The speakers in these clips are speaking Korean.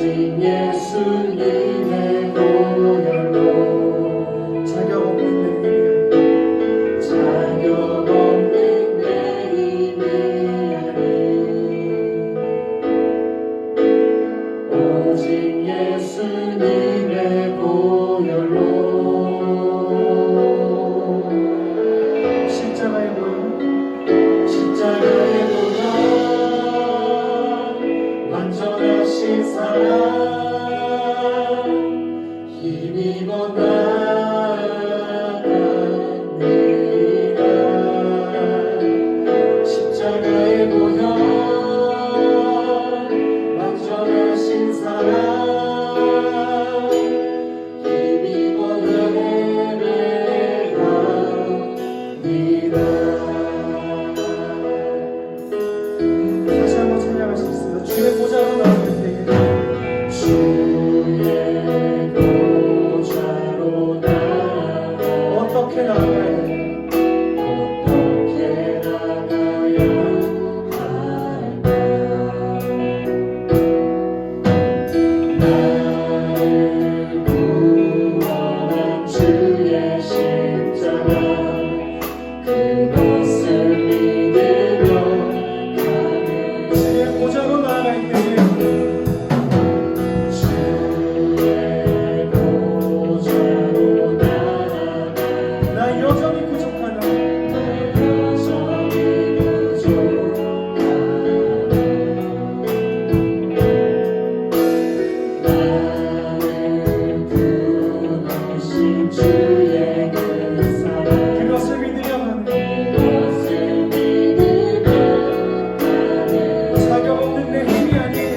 예수님의 보혈로 자격 없는 내 힘이 아니 오직 예수님의 보혈로 십자가의 보혈 완전하신 사랑 힘입어 나갑니다. 십자가의 보혈 완전하신 사랑 힘입어 나갑니다. 다시 한번 찬양하시겠습니다. 주의 보좌로 나오는 때에 주의 보좌로 나가 어떻게 나가야 할까? 나를 구원한 주의 십자가 그것을 믿으며 가는 주의 보좌로 나아갈 때에 나 여전히 부족하나 주의 그 사랑 그것을 믿으며 가는 자격 없는 내 힘이 아니에요.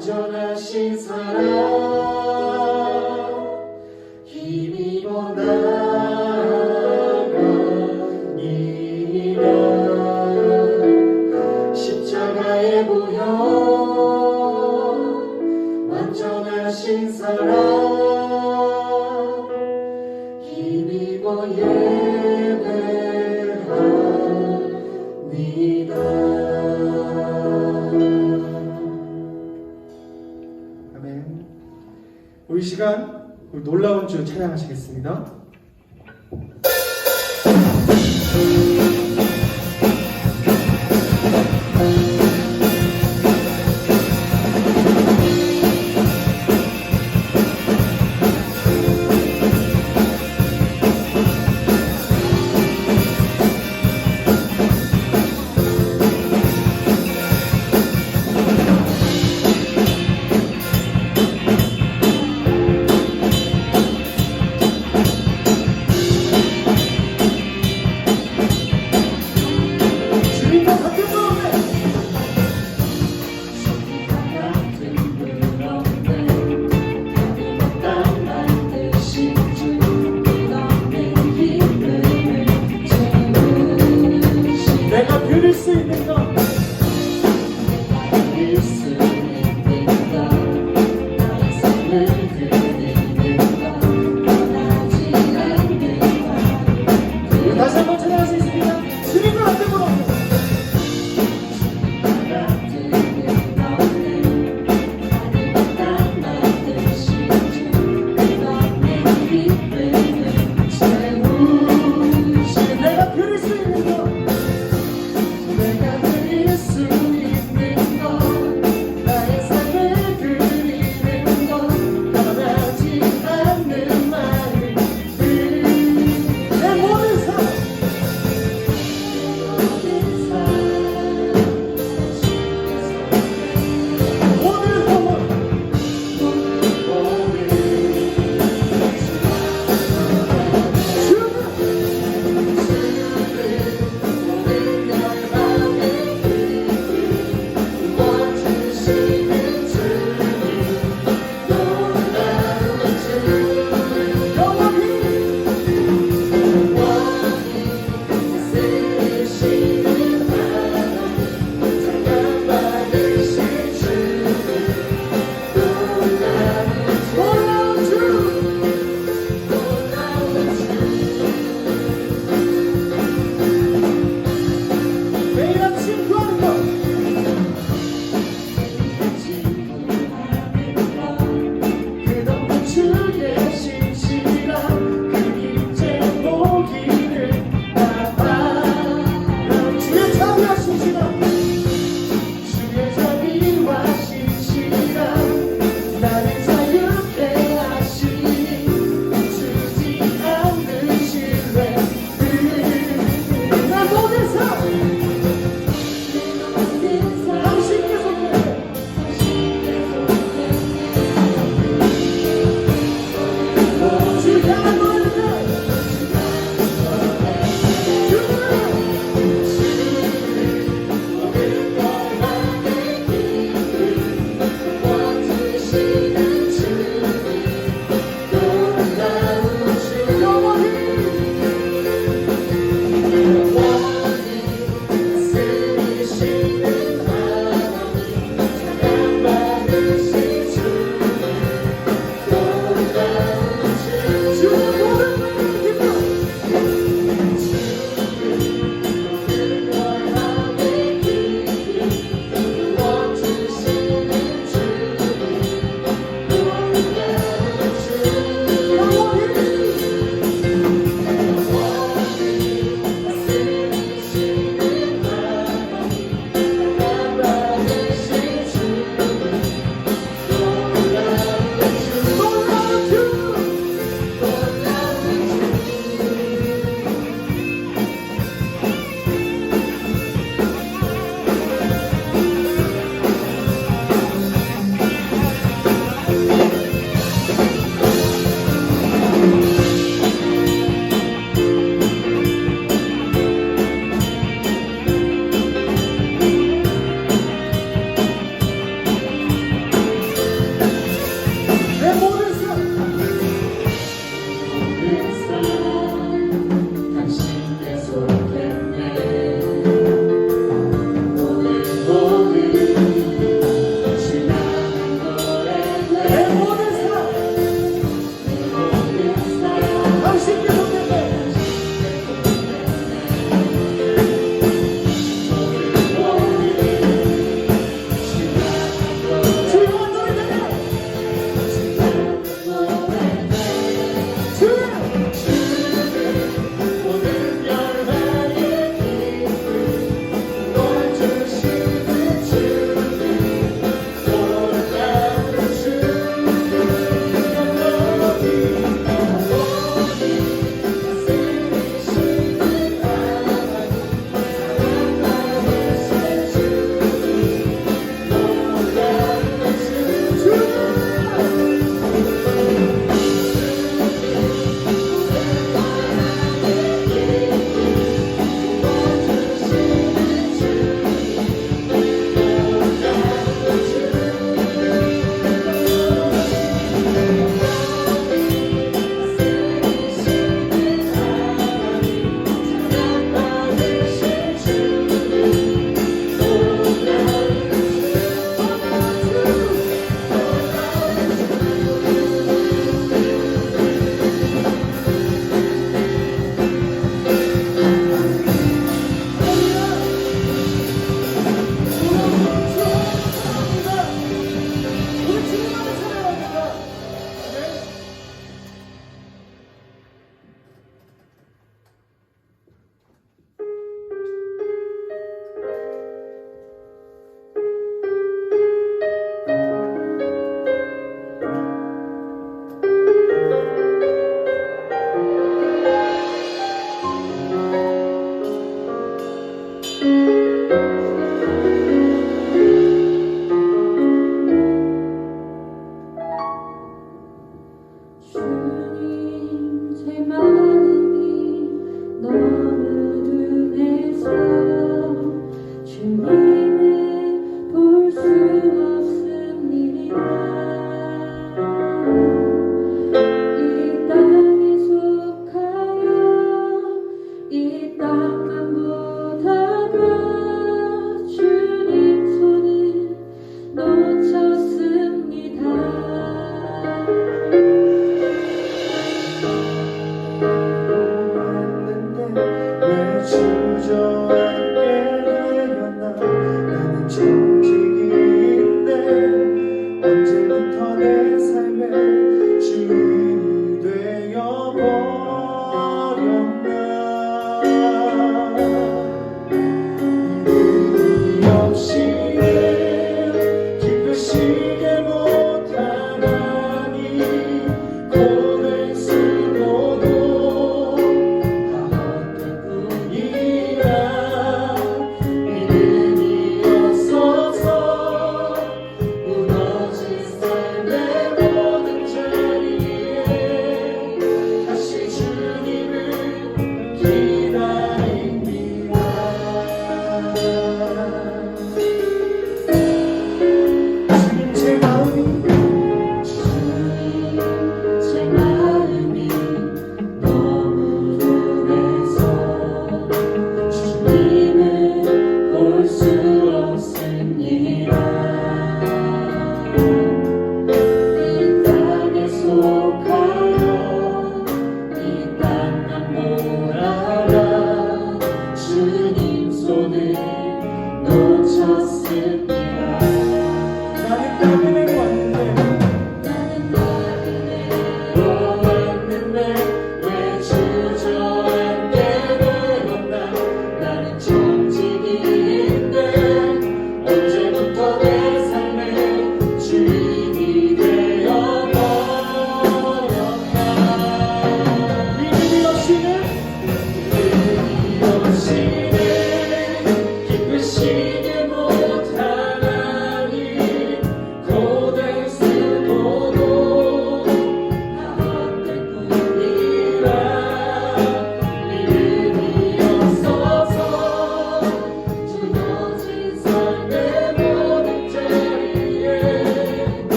완전하신 사랑 힘입어 나갑니다. 십자가의 보혈 완전하신 사랑 힘입어 예배합니다. 우리 시간 놀라운 주 찬양하시겠습니다.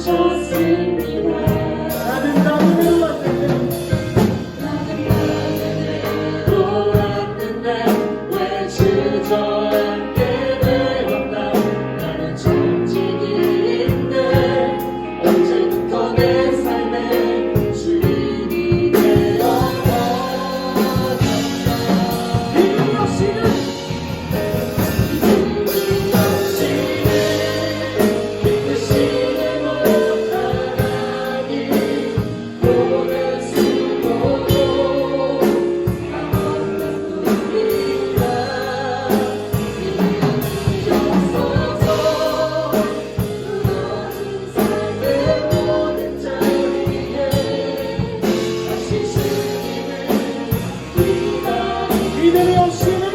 멈췄습니다. 나는 나를 왔는데 돌았는데 왜 주저앉게 되었나. 나는 천직인데 언제부터 내 삶의 주인이 되었나. 믿음이 없이는 믿음이 없이는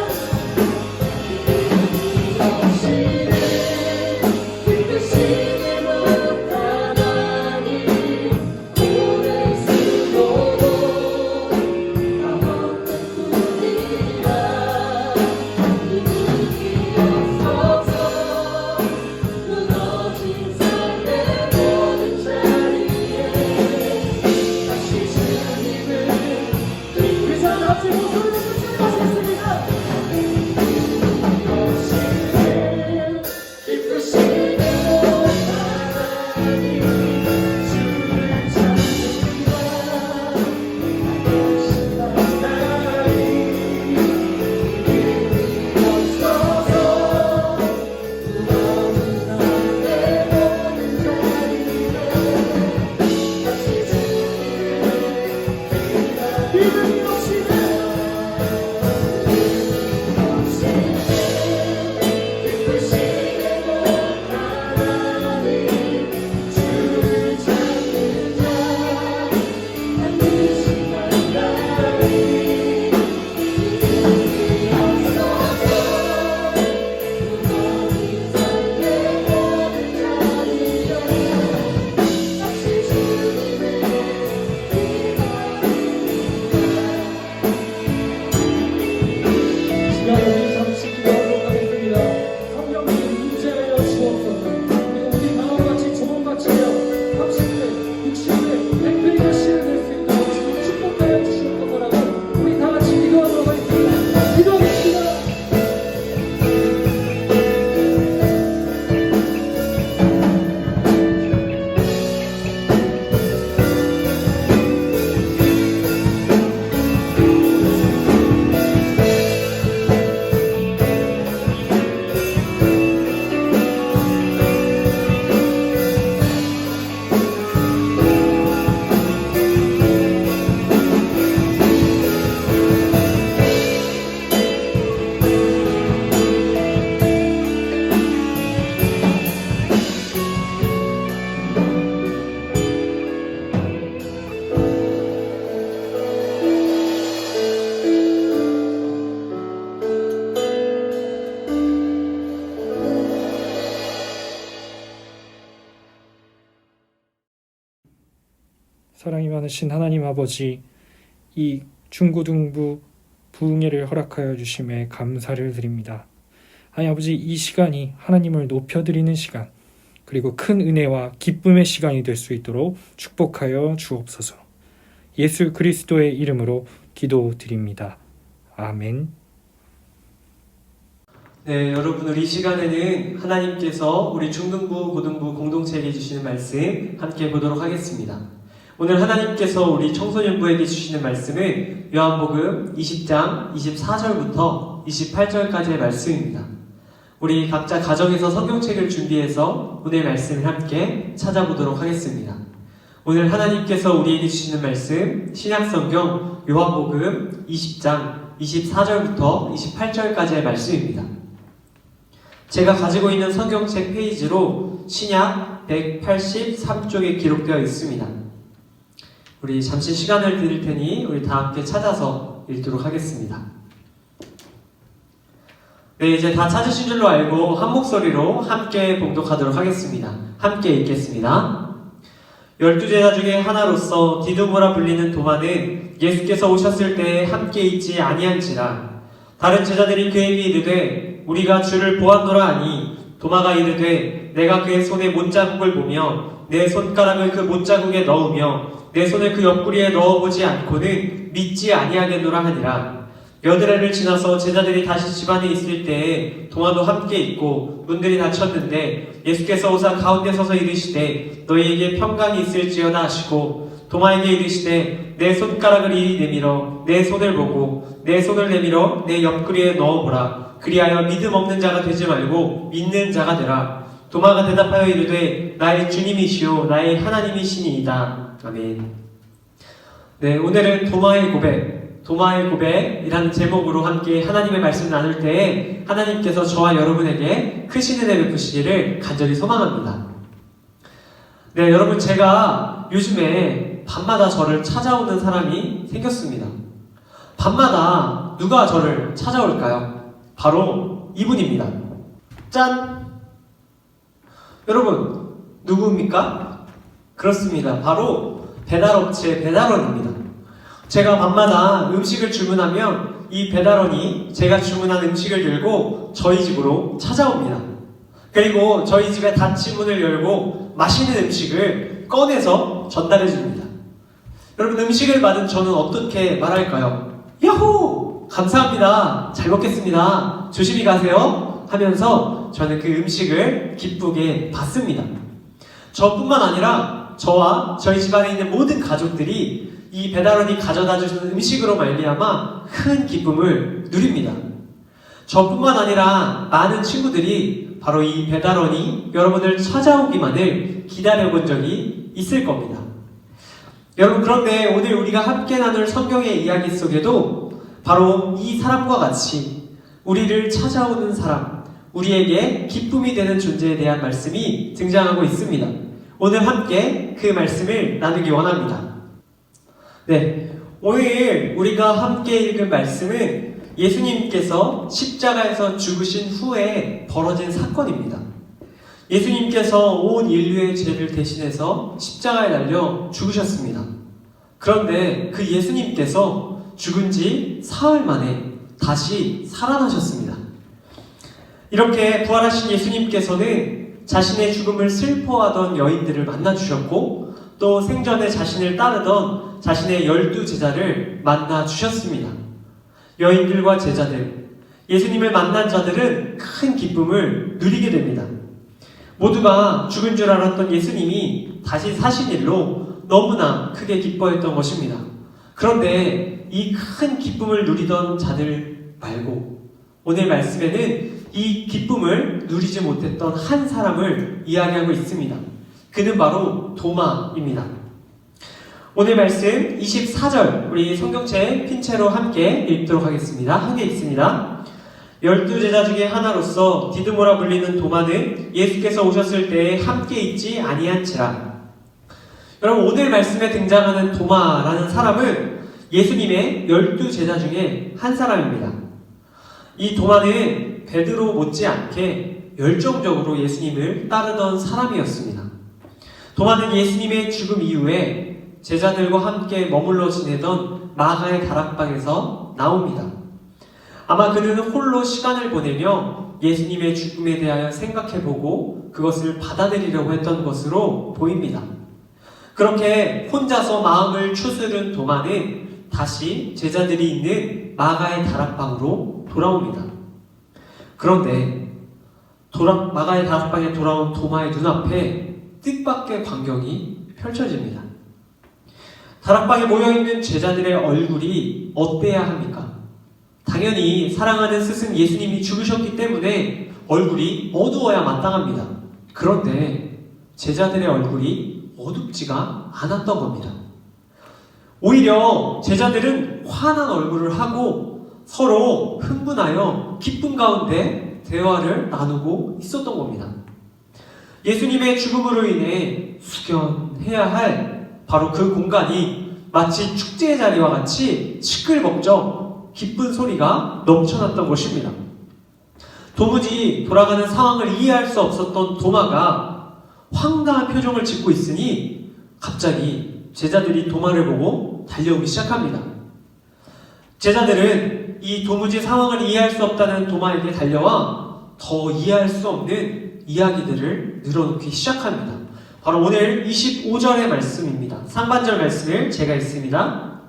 사랑이 많으신 하나님 아버지, 이 중고등부 부흥회를 허락하여 주심에 감사를 드립니다. 하나님 아버지, 이 시간이 하나님을 높여드리는 시간, 그리고 큰 은혜와 기쁨의 시간이 될 수 있도록 축복하여 주옵소서. 예수 그리스도의 이름으로 기도드립니다. 아멘. 네, 여러분, 우리 이 시간에는 하나님께서 우리 중등부, 고등부 공동체에게 주시는 말씀 함께 보도록 하겠습니다. 오늘 하나님께서 우리 청소년부에게 주시는 말씀은 요한복음 20장 24절부터 28절까지의 말씀입니다. 우리 각자 가정에서 성경책을 준비해서 오늘 말씀을 함께 찾아보도록 하겠습니다. 오늘 하나님께서 우리에게 주시는 말씀, 신약성경 요한복음 20장 24절부터 28절까지의 말씀입니다. 제가 가지고 있는 성경책 페이지로 신약 183쪽에 기록되어 있습니다. 우리 잠시 시간을 드릴 테니 우리 다 함께 찾아서 읽도록 하겠습니다. 네, 이제 다 찾으신 줄로 알고 한 목소리로 함께 봉독하도록 하겠습니다. 함께 읽겠습니다. 12제자 중에 하나로서 디두모라 불리는 도마는 예수께서 오셨을 때에 함께 있지 아니한지라. 다른 제자들이 그에게 이르되 우리가 주를 보았노라 하니 도마가 이르되 내가 그의 손에 못자국을 보며 내 손가락을 그 못자국에 넣으며 내 손을 그 옆구리에 넣어보지 않고는 믿지 아니하겠노라 하니라. 여드레를 지나서 제자들이 다시 집안에 있을 때에 도마도 함께 있고 문들이 닫혔는데 예수께서 오사 가운데 서서 이르시되 너희에게 평강이 있을지어다 하시고 도마에게 이르시되 내 손가락을 이리 내밀어 내 손을 보고 내 손을 내밀어 내 옆구리에 넣어보라. 그리하여 믿음 없는 자가 되지 말고 믿는 자가 되라. 도마가 대답하여 이르되 나의 주님이시오 나의 하나님이시니이다. 아멘. 네, 오늘은 도마의 고백이라는 제목으로 함께 하나님의 말씀 나눌 때에 하나님께서 저와 여러분에게 크신 은혜 베푸시기를 간절히 소망합니다. 네, 여러분, 제가 요즘에 밤마다 저를 찾아오는 사람이 생겼습니다. 밤마다 누가 저를 찾아올까요? 바로 이분입니다. 짠! 여러분, 누구입니까? 그렇습니다. 바로 배달업체 배달원입니다. 제가 밤마다 음식을 주문하면 이 배달원이 제가 주문한 음식을 들고 저희 집으로 찾아옵니다. 그리고 저희 집에 닫힌 문을 열고 맛있는 음식을 꺼내서 전달해 줍니다. 여러분, 음식을 받은 저는 어떻게 말할까요? 야호! 감사합니다. 잘 먹겠습니다. 조심히 가세요. 하면서 저는 그 음식을 기쁘게 받습니다. 저뿐만 아니라 저와 저희 집안에 있는 모든 가족들이 이 배달원이 가져다 주시는 음식으로 말미암아 큰 기쁨을 누립니다. 저뿐만 아니라 많은 친구들이 바로 이 배달원이 여러분을 찾아오기만을 기다려본 적이 있을 겁니다. 여러분, 그런데 오늘 우리가 함께 나눌 성경의 이야기 속에도 바로 이 사람과 같이 우리를 찾아오는 사람, 우리에게 기쁨이 되는 존재에 대한 말씀이 등장하고 있습니다. 오늘 함께 그 말씀을 나누기 원합니다. 네, 오늘 우리가 함께 읽은 말씀은 예수님께서 십자가에서 죽으신 후에 벌어진 사건입니다. 예수님께서 온 인류의 죄를 대신해서 십자가에 달려 죽으셨습니다. 그런데 그 예수님께서 죽은 지 사흘 만에 다시 살아나셨습니다. 이렇게 부활하신 예수님께서는 자신의 죽음을 슬퍼하던 여인들을 만나주셨고 또 생전에 자신을 따르던 자신의 12제자를 만나주셨습니다. 여인들과 제자들, 예수님을 만난 자들은 큰 기쁨을 누리게 됩니다. 모두가 죽은 줄 알았던 예수님이 다시 사신 일로 너무나 크게 기뻐했던 것입니다. 그런데 이 큰 기쁨을 누리던 자들 말고 오늘 말씀에는 이 기쁨을 누리지 못했던 한 사람을 이야기하고 있습니다. 그는 바로 도마입니다. 오늘 말씀 24절 우리 성경책 핀채로 함께 읽도록 하겠습니다. 함께 읽습니다. 12제자 중에 하나로서 디드모라 불리는 도마는 예수께서 오셨을 때에 함께 있지 아니한지라. 여러분, 오늘 말씀에 등장하는 도마라는 사람은 예수님의 12제자 중에 한 사람입니다. 이 도마는 베드로 못지않게 열정적으로 예수님을 따르던 사람이었습니다. 도마는 예수님의 죽음 이후에 제자들과 함께 머물러 지내던 마가의 다락방에서 나옵니다. 아마 그는 홀로 시간을 보내며 예수님의 죽음에 대하여 생각해보고 그것을 받아들이려고 했던 것으로 보입니다. 그렇게 혼자서 마음을 추스른 도마는 다시 제자들이 있는 마가의 다락방으로 돌아옵니다. 그런데 마가의 다락방에 돌아온 도마의 눈앞에 뜻밖의 광경이 펼쳐집니다. 다락방에 모여있는 제자들의 얼굴이 어때야 합니까? 당연히 사랑하는 스승 예수님이 죽으셨기 때문에 얼굴이 어두워야 마땅합니다. 그런데 제자들의 얼굴이 어둡지가 않았던 겁니다. 오히려 제자들은 환한 얼굴을 하고 서로 흥분하여 기쁨 가운데 대화를 나누고 있었던 겁니다. 예수님의 죽음으로 인해 숙연해야 할 바로 그 공간이 마치 축제의 자리와 같이 시끌벅적 기쁜 소리가 넘쳐났던 것입니다. 도무지 돌아가는 상황을 이해할 수 없었던 도마가 황당한 표정을 짓고 있으니 갑자기 제자들이 도마를 보고 달려오기 시작합니다. 제자들은 이 도무지 상황을 이해할 수 없다는 도마에게 달려와 더 이해할 수 없는 이야기들을 늘어놓기 시작합니다. 바로 오늘 25절의 말씀입니다. 상반절 말씀을 제가 읽습니다.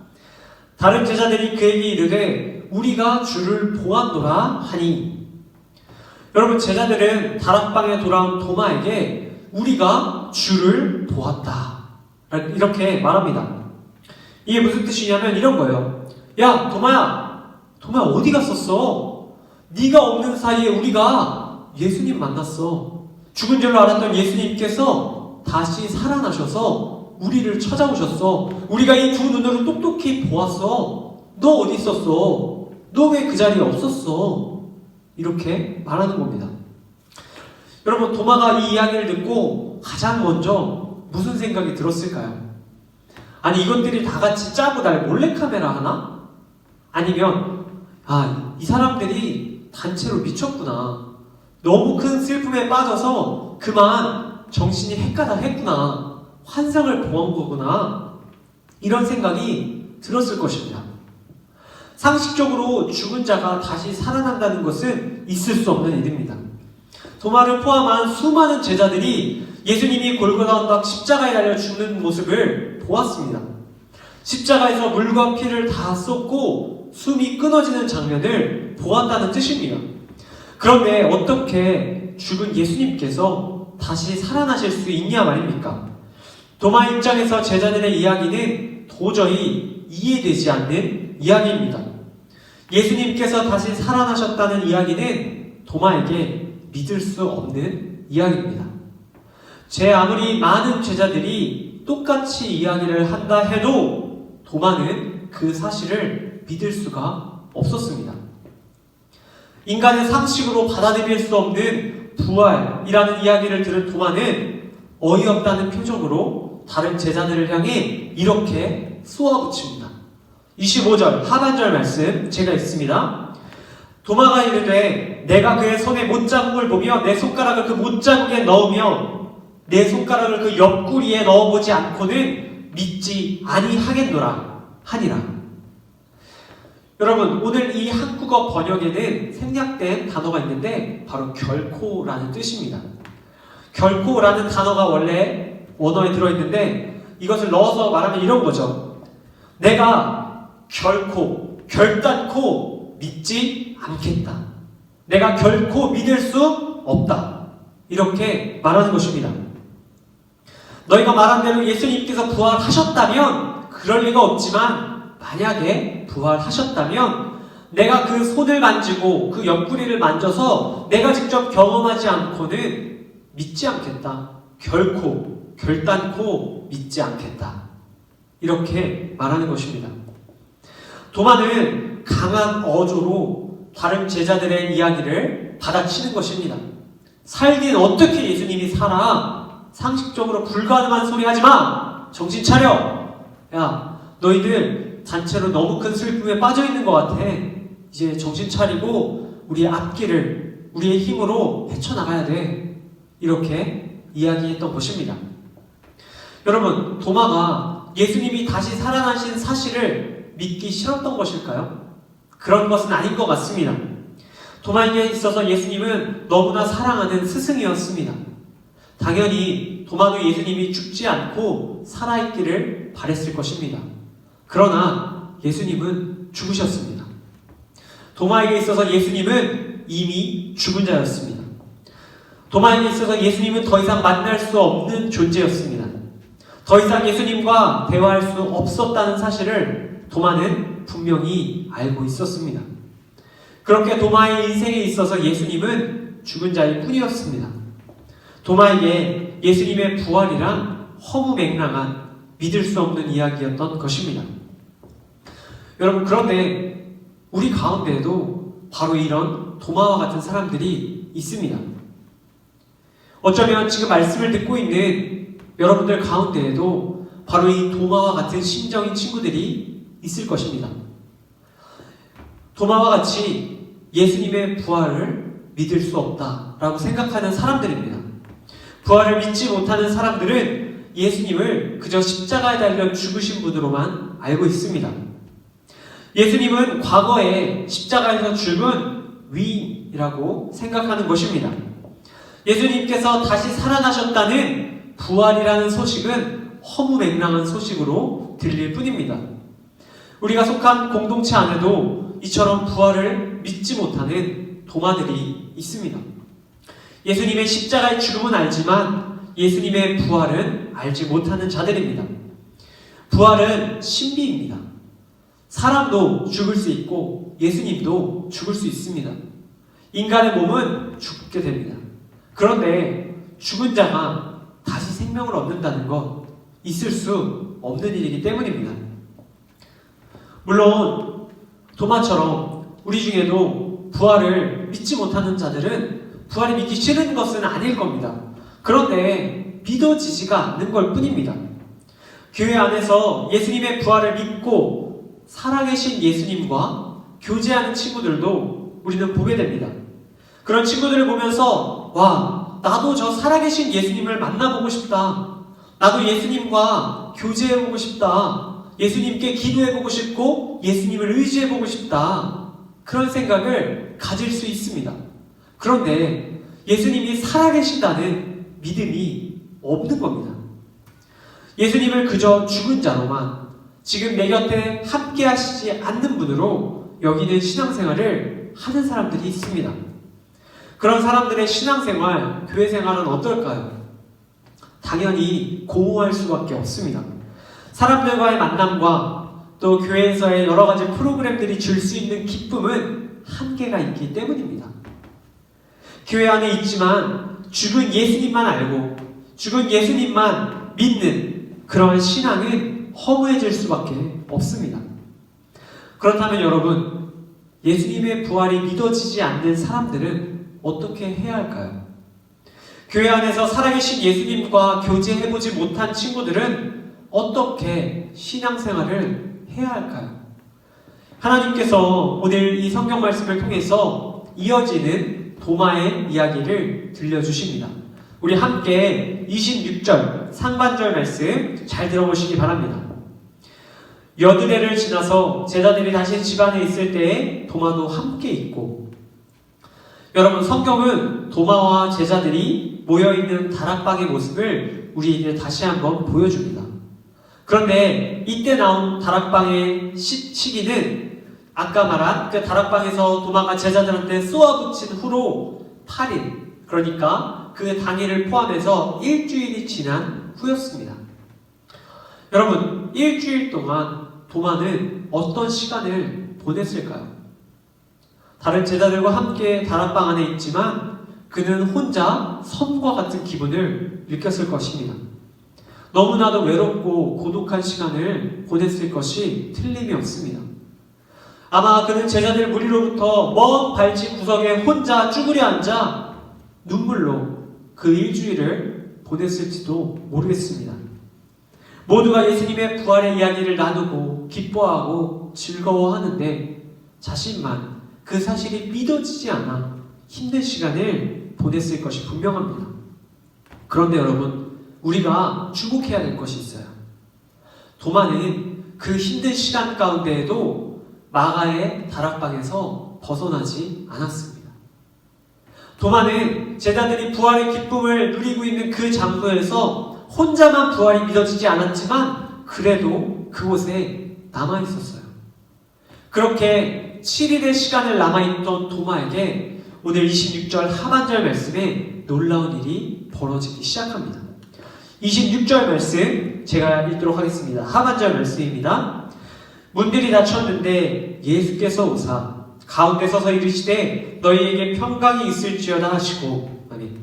다른 제자들이 그에게 이르되 우리가 주를 보았노라 하니. 여러분, 제자들은 다락방에 돌아온 도마에게 우리가 주를 보았다 이렇게 말합니다. 이게 무슨 뜻이냐면 이런 거예요. 야, 도마야 어디 갔었어? 네가 없는 사이에 우리가 예수님 만났어. 죽은 줄로 알았던 예수님께서 다시 살아나셔서 우리를 찾아오셨어. 우리가 이 두 눈으로 똑똑히 보았어. 너 어디 있었어? 너 왜 그 자리에 없었어? 이렇게 말하는 겁니다. 여러분, 도마가 이 이야기를 듣고 가장 먼저 무슨 생각이 들었을까요? 아니, 이것들이 다 같이 짜고 날 몰래카메라 하나? 아니면 이 사람들이 단체로 미쳤구나. 너무 큰 슬픔에 빠져서 그만 정신이 헷가닥했구나. 환상을 보한 거구나. 이런 생각이 들었을 것입니다. 상식적으로 죽은 자가 다시 살아난다는 것은 있을 수 없는 일입니다. 도마를 포함한 수많은 제자들이 예수님이 골고다 언덕 십자가에 달려 죽는 모습을 보았습니다. 십자가에서 물과 피를 다 쏟고 숨이 끊어지는 장면을 보았다는 뜻입니다. 그런데 어떻게 죽은 예수님께서 다시 살아나실 수 있냐 말입니까? 도마 입장에서 제자들의 이야기는 도저히 이해되지 않는 이야기입니다. 예수님께서 다시 살아나셨다는 이야기는 도마에게 믿을 수 없는 이야기입니다. 제 아무리 많은 제자들이 똑같이 이야기를 한다 해도 도마는 그 사실을 믿을 수가 없었습니다. 인간의 상식으로 받아들일 수 없는 부활이라는 이야기를 들은 도마는 어이없다는 표정으로 다른 제자들을 향해 이렇게 쏘아붙입니다. 25절 하반절 말씀 제가 읽습니다. 도마가 이르되 내가 그의 손에 못자국을 보며 내 손가락을 그 못자국에 넣으며 내 손가락을 그 옆구리에 넣어보지 않고는 믿지 아니하겠노라 하니라. 여러분, 오늘 이 한국어 번역에는 생략된 단어가 있는데 바로 결코라는 뜻입니다. 결코라는 단어가 원래 원어에 들어있는데 이것을 넣어서 말하면 이런 거죠. 내가 결단코 믿지 않겠다. 내가 결코 믿을 수 없다. 이렇게 말하는 것입니다. 너희가 말한 대로 예수님께서 부활하셨다면 그럴 리가 없지만 만약에 부활하셨다면 내가 그 손을 만지고 그 옆구리를 만져서 내가 직접 경험하지 않고는 믿지 않겠다. 결단코 믿지 않겠다. 이렇게 말하는 것입니다. 도마는 강한 어조로 다른 제자들의 이야기를 받아치는 것입니다. 살긴 어떻게 예수님이 살아? 상식적으로 불가능한 소리 하지 마! 정신 차려! 야, 너희들 단체로 너무 큰 슬픔에 빠져 있는 것 같아. 이제 정신 차리고 우리의 앞길을 우리의 힘으로 헤쳐나가야 돼. 이렇게 이야기했던 것입니다. 여러분, 도마가 예수님이 다시 살아나신 사실을 믿기 싫었던 것일까요? 그런 것은 아닌 것 같습니다. 도마에게 있어서 예수님은 너무나 사랑하는 스승이었습니다. 당연히 도마도 예수님이 죽지 않고 살아있기를 바랬을 것입니다. 그러나 예수님은 죽으셨습니다. 도마에게 있어서 예수님은 이미 죽은 자였습니다. 도마에게 있어서 예수님은 더 이상 만날 수 없는 존재였습니다. 더 이상 예수님과 대화할 수 없었다는 사실을 도마는 분명히 알고 있었습니다. 그렇게 도마의 인생에 있어서 예수님은 죽은 자일 뿐이었습니다. 도마에게 예수님의 부활이란 허무맹랑한 믿을 수 없는 이야기였던 것입니다. 여러분, 그런데 우리 가운데에도 바로 이런 도마와 같은 사람들이 있습니다. 어쩌면 지금 말씀을 듣고 있는 여러분들 가운데에도 바로 이 도마와 같은 심정인 친구들이 있을 것입니다. 도마와 같이 예수님의 부활을 믿을 수 없다라고 생각하는 사람들입니다. 부활을 믿지 못하는 사람들은 예수님을 그저 십자가에 달려 죽으신 분으로만 알고 있습니다. 예수님은 과거에 십자가에서 죽은 위인이라고 생각하는 것입니다. 예수님께서 다시 살아나셨다는 부활이라는 소식은 허무맹랑한 소식으로 들릴 뿐입니다. 우리가 속한 공동체 안에도 이처럼 부활을 믿지 못하는 도마들이 있습니다. 예수님의 십자가의 죽음은 알지만 예수님의 부활은 알지 못하는 자들입니다. 부활은 신비입니다. 사람도 죽을 수 있고 예수님도 죽을 수 있습니다. 인간의 몸은 죽게 됩니다. 그런데 죽은 자가 다시 생명을 얻는다는 것 있을 수 없는 일이기 때문입니다. 물론 도마처럼 우리 중에도 부활을 믿지 못하는 자들은 부활이 믿기 싫은 것은 아닐 겁니다. 그런데 믿어지지가 않는 걸 뿐입니다. 교회 안에서 예수님의 부활을 믿고 살아계신 예수님과 교제하는 친구들도 우리는 보게 됩니다. 그런 친구들을 보면서 와, 나도 저 살아계신 예수님을 만나보고 싶다. 나도 예수님과 교제해보고 싶다. 예수님께 기도해보고 싶고 예수님을 의지해보고 싶다. 그런 생각을 가질 수 있습니다. 그런데 예수님이 살아계신다는 믿음이 없는 겁니다. 예수님을 그저 죽은 자로만 지금 내 곁에 함께 하시지 않는 분으로 여기는 신앙생활을 하는 사람들이 있습니다. 그런 사람들의 신앙생활, 교회생활은 어떨까요? 당연히 공허할 수밖에 없습니다. 사람들과의 만남과 또 교회에서의 여러 가지 프로그램들이 줄 수 있는 기쁨은 한계가 있기 때문입니다. 교회 안에 있지만 죽은 예수님만 알고 죽은 예수님만 믿는 그런 신앙은 허무해질 수밖에 없습니다. 그렇다면 여러분, 예수님의 부활이 믿어지지 않는 사람들은 어떻게 해야 할까요? 교회 안에서 살아계신 예수님과 교제해보지 못한 친구들은 어떻게 신앙생활을 해야 할까요? 하나님께서 오늘 이 성경 말씀을 통해서 이어지는 도마의 이야기를 들려주십니다. 우리 함께 26절 상반절 말씀 잘 들어보시기 바랍니다. 여드레를 지나서 제자들이 다시 집안에 있을 때에 도마도 함께 있고, 여러분, 성경은 도마와 제자들이 모여있는 다락방의 모습을 우리에게 다시 한번 보여줍니다. 그런데 이때 나온 다락방의 시기는 아까 말한 그 다락방에서 도마가 제자들한테 쏘아붙인 후로 8일, 그러니까 그 당일을 포함해서 일주일이 지난 후였습니다. 여러분, 일주일 동안 도마는 어떤 시간을 보냈을까요? 다른 제자들과 함께 다락방 안에 있지만 그는 혼자 섬과 같은 기분을 느꼈을 것입니다. 너무나도 외롭고 고독한 시간을 보냈을 것이 틀림이 없습니다. 아마 그는 제자들 무리로부터 먼 발집 구석에 혼자 쭈그려 앉아 눈물로 그 일주일을 보냈을지도 모르겠습니다. 모두가 예수님의 부활의 이야기를 나누고 기뻐하고 즐거워하는데 자신만 그 사실이 믿어지지 않아 힘든 시간을 보냈을 것이 분명합니다. 그런데 여러분, 우리가 주목해야 될 것이 있어요. 도마는 그 힘든 시간 가운데에도 마가의 다락방에서 벗어나지 않았습니다. 도마는 제자들이 부활의 기쁨을 누리고 있는 그 장소에서 혼자만 부활이 믿어지지 않았지만 그래도 그곳에 남아있었어요. 그렇게 7일의 시간을 남아있던 도마에게 오늘 26절 하반절 말씀에 놀라운 일이 벌어지기 시작합니다. 26절 말씀 제가 읽도록 하겠습니다. 하반절 말씀입니다. 문들이 닫혔는데 예수께서 오사 가운데 서서 이르시되 너희에게 평강이 있을지어다 하시고. 아멘.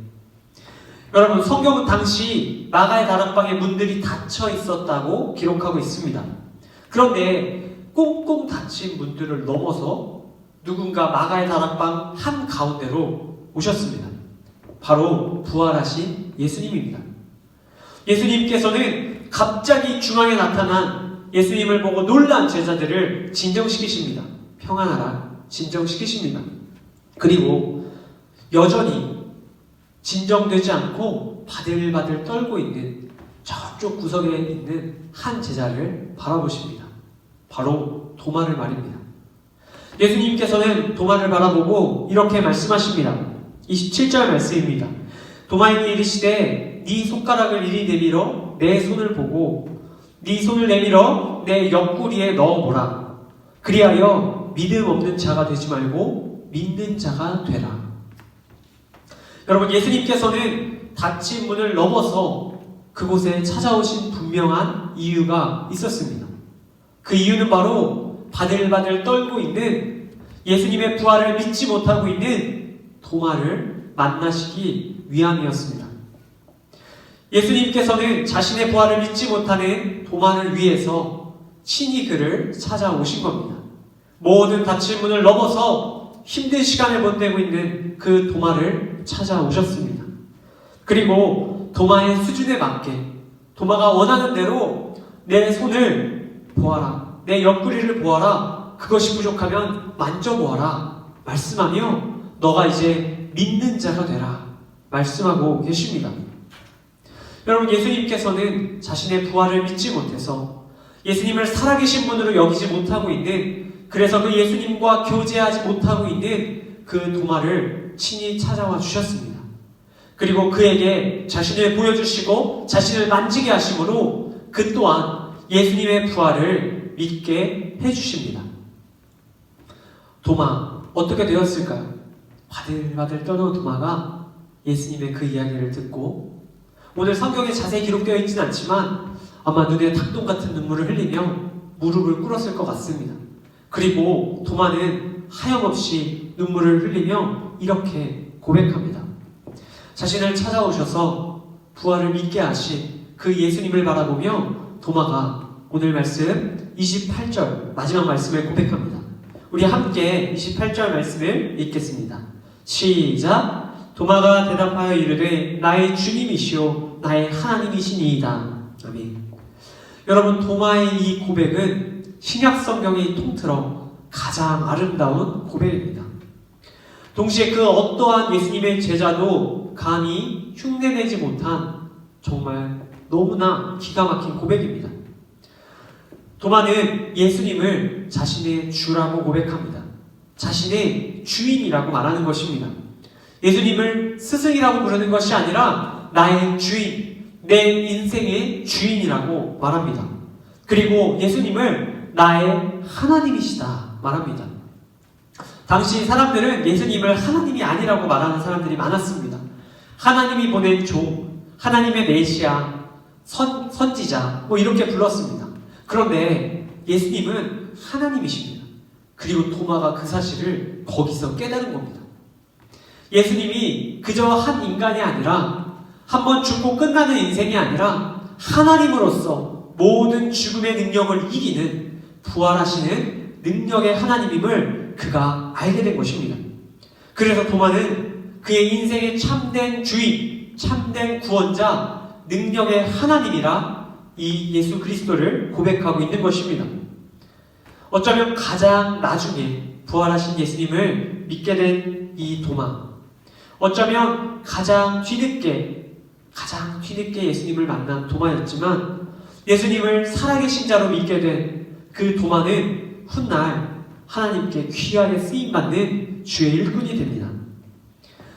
여러분, 성경은 당시 마가의 다락방에 문들이 닫혀 있었다고 기록하고 있습니다. 그런데 꽁꽁 닫힌 문들을 넘어서 누군가 마가의 다락방 한 가운데로 오셨습니다. 바로 부활하신 예수님입니다. 예수님께서는 갑자기 중앙에 나타난 예수님을 보고 놀란 제자들을 진정시키십니다. 평안하라 진정시키십니다. 그리고 여전히 진정되지 않고 바들바들 떨고 있는 저쪽 구석에 있는 한 제자를 바라보십니다. 바로 도마를 말입니다. 예수님께서는 도마를 바라보고 이렇게 말씀하십니다. 27절 말씀입니다. 도마에게 이르시되 네 손가락을 이리 내밀어 내 손을 보고 네 손을 내밀어 내 옆구리에 넣어보라. 그리하여 믿음 없는 자가 되지 말고 믿는 자가 되라. 여러분, 예수님께서는 닫힌 문을 넘어서 그곳에 찾아오신 분명한 이유가 있었습니다. 그 이유는 바로 바들바들 떨고 있는 예수님의 부활을 믿지 못하고 있는 도마를 만나시기 위함이었습니다. 예수님께서는 자신의 부활을 믿지 못하는 도마를 위해서 친히 그를 찾아오신 겁니다. 모든 닫힌 문을 넘어서 힘든 시간을 보내고 있는 그 도마를 찾아오셨습니다. 그리고 도마의 수준에 맞게 도마가 원하는 대로 내 손을 보아라, 내 옆구리를 보아라, 그것이 부족하면 만져보아라 말씀하며 너가 이제 믿는 자가 되라 말씀하고 계십니다. 여러분, 예수님께서는 자신의 부활을 믿지 못해서 예수님을 살아계신 분으로 여기지 못하고 있는, 그래서 그 예수님과 교제하지 못하고 있는 그 도마를 친히 찾아와 주셨습니다. 그리고 그에게 자신을 보여주시고 자신을 만지게 하심으로 그 또한 예수님의 부활을 믿게 해주십니다. 도마, 어떻게 되었을까요? 바들바들 떠는 도마가 예수님의 그 이야기를 듣고, 오늘 성경에 자세히 기록되어 있지는 않지만 아마 눈에 닭똥 같은 눈물을 흘리며 무릎을 꿇었을 것 같습니다. 그리고 도마는 하염없이 눈물을 흘리며 이렇게 고백합니다. 자신을 찾아오셔서 부활을 믿게 하신 그 예수님을 바라보며 도마가 오늘 말씀 28절 마지막 말씀을 고백합니다. 우리 함께 28절 말씀을 읽겠습니다. 시작! 도마가 대답하여 이르되 나의 주님이시오 나의 하나님이시니이다. 아멘. 여러분, 도마의 이 고백은 신약 성경이 통틀어 가장 아름다운 고백입니다. 동시에 그 어떠한 예수님의 제자도 감히 흉내내지 못한 정말 너무나 기가 막힌 고백입니다. 도마는 예수님을 자신의 주라고 고백합니다. 자신의 주인이라고 말하는 것입니다. 예수님을 스승이라고 부르는 것이 아니라 나의 주인, 내 인생의 주인이라고 말합니다. 그리고 예수님을 나의 하나님이시다 말합니다. 당시 사람들은 예수님을 하나님이 아니라고 말하는 사람들이 많았습니다. 하나님이 보낸 종, 하나님의 메시아, 선지자 이렇게 불렀습니다. 그런데 예수님은 하나님이십니다. 그리고 도마가 그 사실을 거기서 깨달은 겁니다. 예수님이 그저 한 인간이 아니라, 한번 죽고 끝나는 인생이 아니라 하나님으로서 모든 죽음의 능력을 이기는 부활하시는 능력의 하나님임을 그가 알게 된 것입니다. 그래서 도마는 그의 인생의 참된 주인, 참된 구원자, 능력의 하나님이라 이 예수 그리스도를 고백하고 있는 것입니다. 어쩌면 가장 나중에 부활하신 예수님을 믿게 된 이 도마, 어쩌면 가장 뒤늦게 예수님을 만난 도마였지만 예수님을 살아계신 자로 믿게 된 그 도마는 훗날 하나님께 귀하게 쓰임받는 주의 일꾼이 됩니다.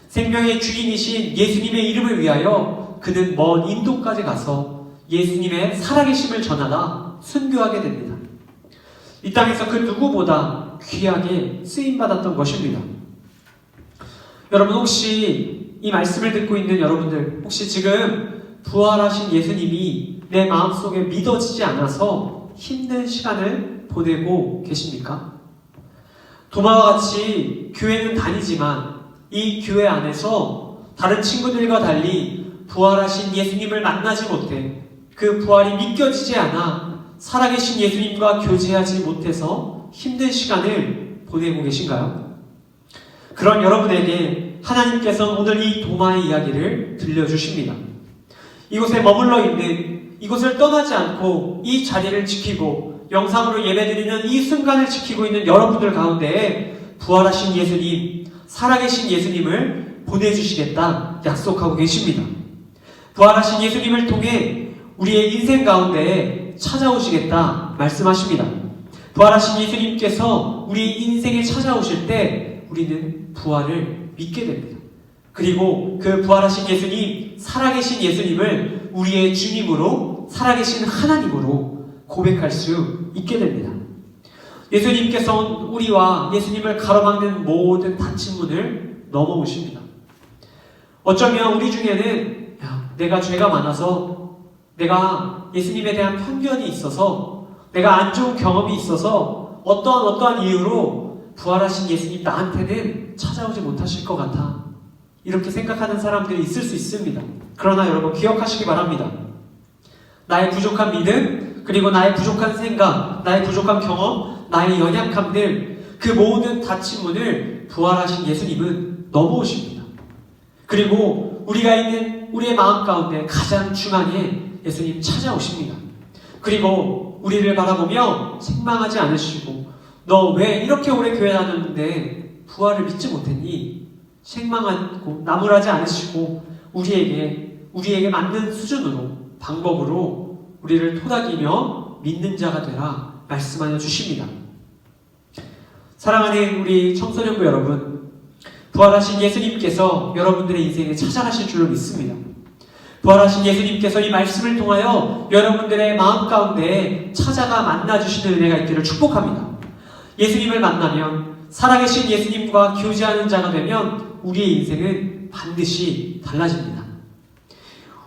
생명의 주인이신 예수님의 이름을 위하여 그는 먼 인도까지 가서 예수님의 살아계심을 전하다 순교하게 됩니다. 이 땅에서 그 누구보다 귀하게 쓰임받았던 것입니다. 여러분, 혹시 이 말씀을 듣고 있는 여러분들, 혹시 지금 부활하신 예수님이 내 마음속에 믿어지지 않아서 힘든 시간을 보내고 계십니까? 도마와 같이 교회는 다니지만 이 교회 안에서 다른 친구들과 달리 부활하신 예수님을 만나지 못해 그 부활이 믿겨지지 않아 살아계신 예수님과 교제하지 못해서 힘든 시간을 보내고 계신가요? 그런 여러분에게 하나님께서는 오늘 이 도마의 이야기를 들려주십니다. 이곳에 머물러 있는, 이곳을 떠나지 않고 이 자리를 지키고 영상으로 예배드리는 이 순간을 지키고 있는 여러분들 가운데에 부활하신 예수님, 살아계신 예수님을 보내주시겠다 약속하고 계십니다. 부활하신 예수님을 통해 우리의 인생 가운데에 찾아오시겠다 말씀하십니다. 부활하신 예수님께서 우리 인생에 찾아오실 때 우리는 부활을 믿게 됩니다. 그리고 그 부활하신 예수님, 살아계신 예수님을 우리의 주님으로, 살아계신 하나님으로 고백할 수 있게 됩니다. 예수님께서는 우리와 예수님을 가로막는 모든 닫힌 문을 넘어오십니다. 어쩌면 우리 중에는 내가 죄가 많아서, 내가 예수님에 대한 편견이 있어서, 내가 안 좋은 경험이 있어서 어떠한 이유로 부활하신 예수님 나한테는 찾아오지 못하실 것 같아, 이렇게 생각하는 사람들이 있을 수 있습니다. 그러나 여러분 기억하시기 바랍니다. 나의 부족한 믿음, 그리고 나의 부족한 생각, 나의 부족한 경험, 나의 연약함들, 그 모든 닫힌 문을 부활하신 예수님은 넘어오십니다. 그리고 우리가 있는 우리의 마음 가운데 가장 중앙에 예수님 찾아오십니다. 그리고 우리를 바라보며 책망하지 않으시고, 너 왜 이렇게 오래 교회 다녔는데 부활을 믿지 못했니? 책망하고 나무라지 않으시고 우리에게 맞는 수준으로, 방법으로 우리를 토닥이며 믿는 자가 되라 말씀하여 주십니다. 사랑하는 우리 청소년부 여러분, 부활하신 예수님께서 여러분들의 인생에 찾아가실 줄로 믿습니다. 부활하신 예수님께서 이 말씀을 통하여 여러분들의 마음 가운데 찾아가 만나주시는 은혜가 있기를 축복합니다. 예수님을 만나면, 살아계신 예수님과 교제하는 자가 되면 우리의 인생은 반드시 달라집니다.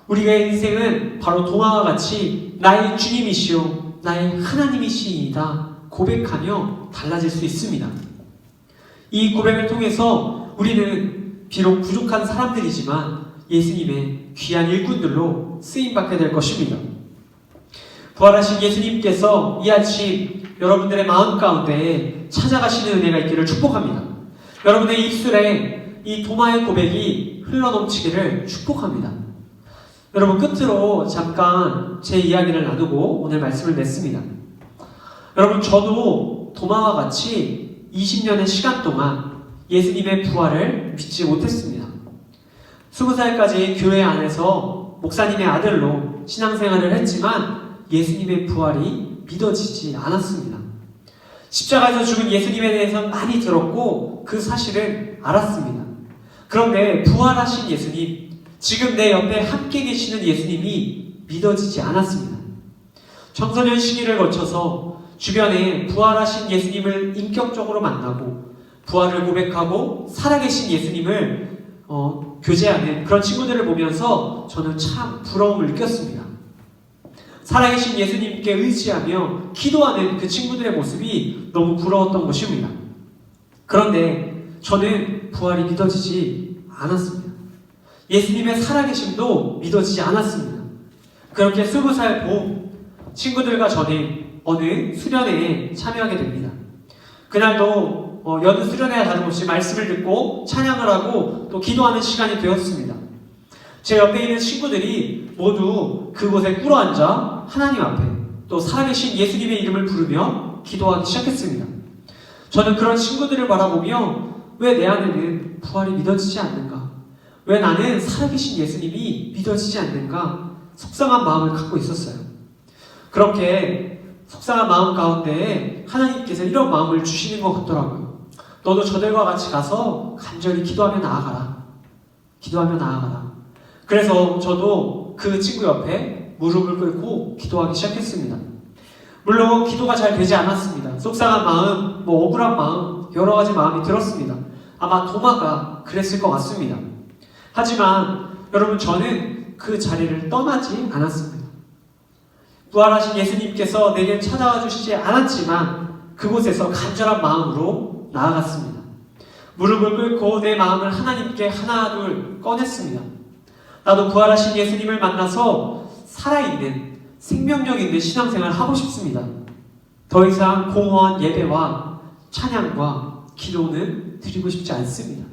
우리의 인생은 바로 동화와 같이 나의 주님이시오, 나의 하나님이시이다 고백하며 달라질 수 있습니다. 이 고백을 통해서 우리는 비록 부족한 사람들이지만 예수님의 귀한 일꾼들로 쓰임받게 될 것입니다. 부활하신 예수님께서 이 아침 여러분들의 마음 가운데 찾아가시는 은혜가 있기를 축복합니다. 여러분의 입술에 이 도마의 고백이 흘러넘치기를 축복합니다. 여러분, 끝으로 잠깐 제 이야기를 나누고 오늘 말씀을 맺습니다. 여러분, 저도 도마와 같이 20년의 시간 동안 예수님의 부활을 믿지 못했습니다. 20살까지 교회 안에서 목사님의 아들로 신앙생활을 했지만 예수님의 부활이 믿어지지 않았습니다. 십자가에서 죽은 예수님에 대해서 많이 들었고 그 사실을 알았습니다. 그런데 부활하신 예수님, 지금 내 옆에 함께 계시는 예수님이 믿어지지 않았습니다. 청소년 시기를 거쳐서 주변에 부활하신 예수님을 인격적으로 만나고 부활을 고백하고 살아계신 예수님을 교제하는 그런 친구들을 보면서 저는 참 부러움을 느꼈습니다. 살아계신 예수님께 의지하며 기도하는 그 친구들의 모습이 너무 부러웠던 것입니다. 그런데 저는 부활이 믿어지지 않았습니다. 예수님의 살아계심도 믿어지지 않았습니다. 그렇게 20살 봄, 친구들과 저는 어느 수련회에 참여하게 됩니다. 그날도 여느 수련회와 다름없이 말씀을 듣고 찬양을 하고 또 기도하는 시간이 되었습니다. 제 옆에 있는 친구들이 모두 그곳에 꿇어앉아 하나님 앞에 또 살아계신 예수님의 이름을 부르며 기도하기 시작했습니다. 저는 그런 친구들을 바라보며 왜 내 안에는 부활이 믿어지지 않는가? 왜 나는 살아계신 예수님이 믿어지지 않는가? 속상한 마음을 갖고 있었어요. 그렇게 속상한 마음 가운데 하나님께서 이런 마음을 주시는 것 같더라고요. 너도 저들과 같이 가서 간절히 기도하며 나아가라. 기도하며 나아가라. 그래서 저도 그 친구 옆에 무릎을 꿇고 기도하기 시작했습니다. 물론 기도가 잘 되지 않았습니다. 속상한 마음, 억울한 마음, 여러 가지 마음이 들었습니다. 아마 도마가 그랬을 것 같습니다. 하지만 여러분, 저는 그 자리를 떠나지 않았습니다. 부활하신 예수님께서 내게 찾아와 주시지 않았지만 그곳에서 간절한 마음으로 나아갔습니다. 무릎을 꿇고 내 마음을 하나님께 하나 둘 꺼냈습니다. 나도 부활하신 예수님을 만나서 살아있는 생명력 있는 신앙생활을 하고 싶습니다. 더 이상 공허한 예배와 찬양과 기도는 드리고 싶지 않습니다.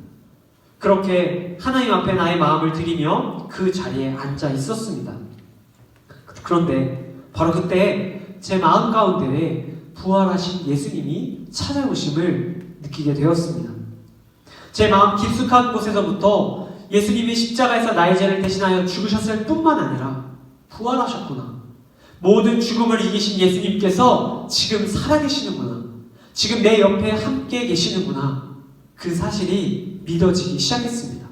그렇게 하나님 앞에 나의 마음을 드리며 그 자리에 앉아 있었습니다. 그런데 바로 그때 제 마음 가운데에 부활하신 예수님이 찾아오심을 느끼게 되었습니다. 제 마음 깊숙한 곳에서부터 예수님이 십자가에서 나의 죄를 대신하여 죽으셨을 뿐만 아니라 부활하셨구나. 모든 죽음을 이기신 예수님께서 지금 살아계시는구나. 지금 내 옆에 함께 계시는구나. 그 사실이 믿어지기 시작했습니다.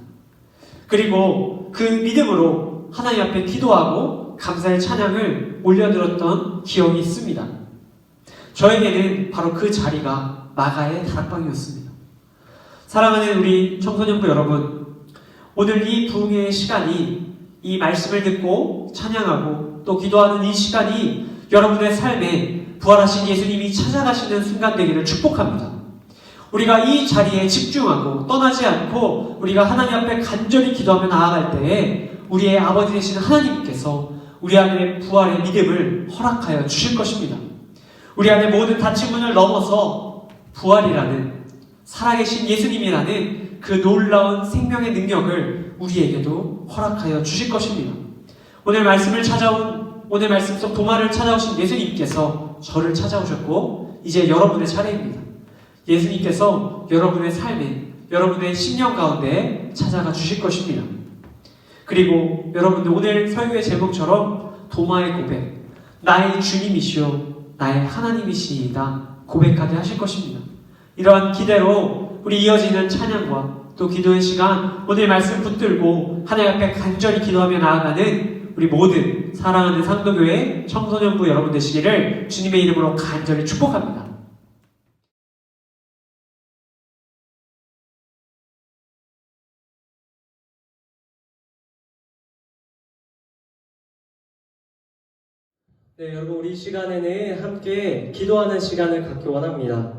그리고 그 믿음으로 하나님 앞에 기도하고 감사의 찬양을 올려드렸던 기억이 있습니다. 저에게는 바로 그 자리가 마가의 다락방이었습니다. 사랑하는 우리 청소년부 여러분, 오늘 이 부흥의 시간이, 이 말씀을 듣고 찬양하고 또 기도하는 이 시간이 여러분의 삶에 부활하신 예수님이 찾아가시는 순간 되기를 축복합니다. 우리가 이 자리에 집중하고 떠나지 않고 우리가 하나님 앞에 간절히 기도하며 나아갈 때에 우리의 아버지 되시는 하나님께서 우리 안에 부활의 믿음을 허락하여 주실 것입니다. 우리 안에 모든 닫힌 문을 넘어서 부활이라는, 살아계신 예수님이라는 그 놀라운 생명의 능력을 우리에게도 허락하여 주실 것입니다. 오늘 말씀 속 도마를 찾아오신 예수님께서 저를 찾아오셨고 이제 여러분의 차례입니다. 예수님께서 여러분의 삶에, 여러분의 심령 가운데 찾아가 주실 것입니다. 그리고 여러분들 오늘 설교의 제목처럼 도마의 고백, 나의 주님이시오 나의 하나님이시이다 고백하게 하실 것입니다. 이러한 기대로 우리 이어지는 찬양과 또 기도의 시간, 오늘 말씀 붙들고 하나님 앞에 간절히 기도하며 나아가는 우리 모든 사랑하는 상도교회 청소년부 여러분 되시기를 주님의 이름으로 간절히 축복합니다. 네, 여러분, 우리 이 시간에는 함께 기도하는 시간을 갖기 원합니다.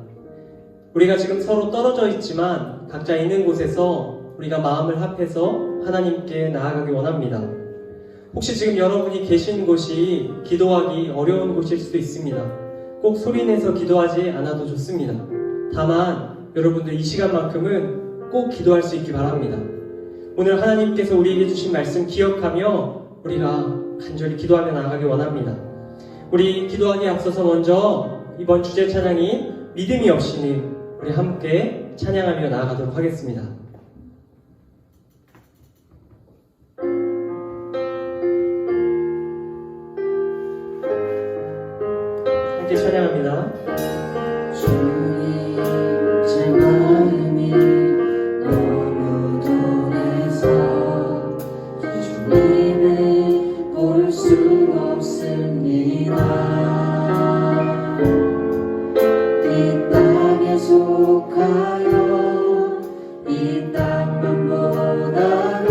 우리가 지금 서로 떨어져 있지만 각자 있는 곳에서 우리가 마음을 합해서 하나님께 나아가기 원합니다. 혹시 지금 여러분이 계신 곳이 기도하기 어려운 곳일 수도 있습니다. 꼭 소리내서 기도하지 않아도 좋습니다. 다만 여러분들 이 시간만큼은 꼭 기도할 수 있기 바랍니다. 오늘 하나님께서 우리에게 주신 말씀 기억하며 우리가 간절히 기도하며 나아가기 원합니다. 우리 기도하기에 앞서서 먼저 이번 주제 찬양인 믿음이 없이는 우리 함께 찬양하며 나아가도록 하겠습니다. 함께 찬양합니다. 주님 제 마음이 너무 동해서 주님을 볼 수 없습니다. 이 땅에 속하여 이 땅만 보다가